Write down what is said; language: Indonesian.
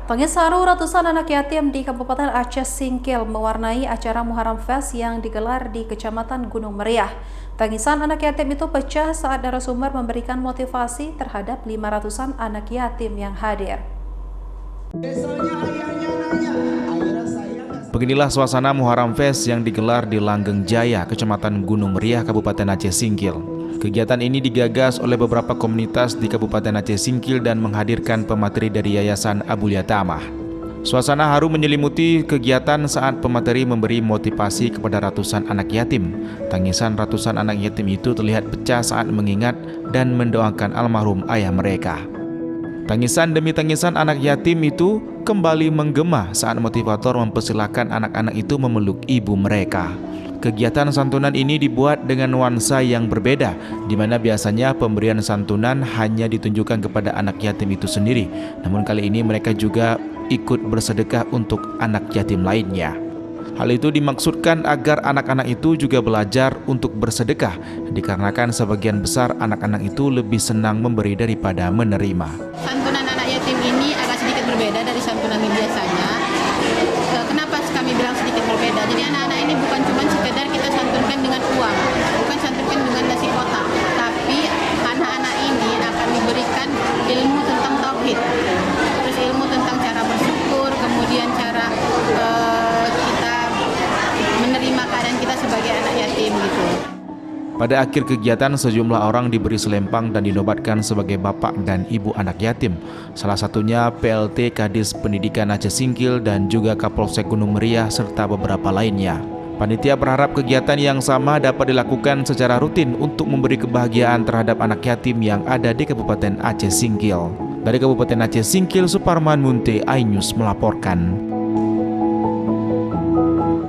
Tangis haru ratusan anak yatim di Kabupaten Aceh Singkil mewarnai acara Muharram Fest yang digelar di Kecamatan Gunung Meriah. Tangisan anak yatim itu pecah saat narasumber memberikan motivasi terhadap 500-an anak yatim yang hadir. Beginilah suasana Muharram Fest yang digelar di Langgeng Jaya, Kecamatan Gunung Meriah, Kabupaten Aceh Singkil. Kegiatan ini digagas oleh beberapa komunitas di Kabupaten Aceh Singkil dan menghadirkan pemateri dari Yayasan Abulia Tamah. Suasana haru menyelimuti kegiatan saat pemateri memberi motivasi kepada ratusan anak yatim. Tangisan ratusan anak yatim itu terlihat pecah saat mengingat dan mendoakan almarhum ayah mereka. Tangisan demi tangisan anak yatim itu kembali menggema saat motivator mempersilahkan anak-anak itu memeluk ibu mereka. Kegiatan santunan ini dibuat dengan nuansa yang berbeda, di mana biasanya pemberian santunan hanya ditunjukkan kepada anak yatim itu sendiri. Namun kali ini mereka juga ikut bersedekah untuk anak yatim lainnya. Hal itu dimaksudkan agar anak-anak itu juga belajar untuk bersedekah, dikarenakan sebagian besar anak-anak itu lebih senang memberi daripada menerima. Santunan anak yatim ini agak sedikit berbeda dari santunan biasanya. Kenapa kami bilang sedikit berbeda? Jadi anak-anak ini bukan cuma sekedar kita santunkan dengan uang, bukan santunkan dengan nasi kotak, tapi anak-anak ini akan diberikan ilmu tentang tauhid, terus ilmu tentang cara bersyukur, kemudian cara kita menerima keadaan kita sebagai anak yatim gitu. Pada akhir kegiatan, sejumlah orang diberi selempang dan dinobatkan sebagai bapak dan ibu anak yatim. Salah satunya PLT Kadis Pendidikan Aceh Singkil dan juga Kapolsek Gunung Meriah serta beberapa lainnya. Panitia berharap kegiatan yang sama dapat dilakukan secara rutin untuk memberi kebahagiaan terhadap anak yatim yang ada di Kabupaten Aceh Singkil. Dari Kabupaten Aceh Singkil, Suparman Munte, iNews melaporkan.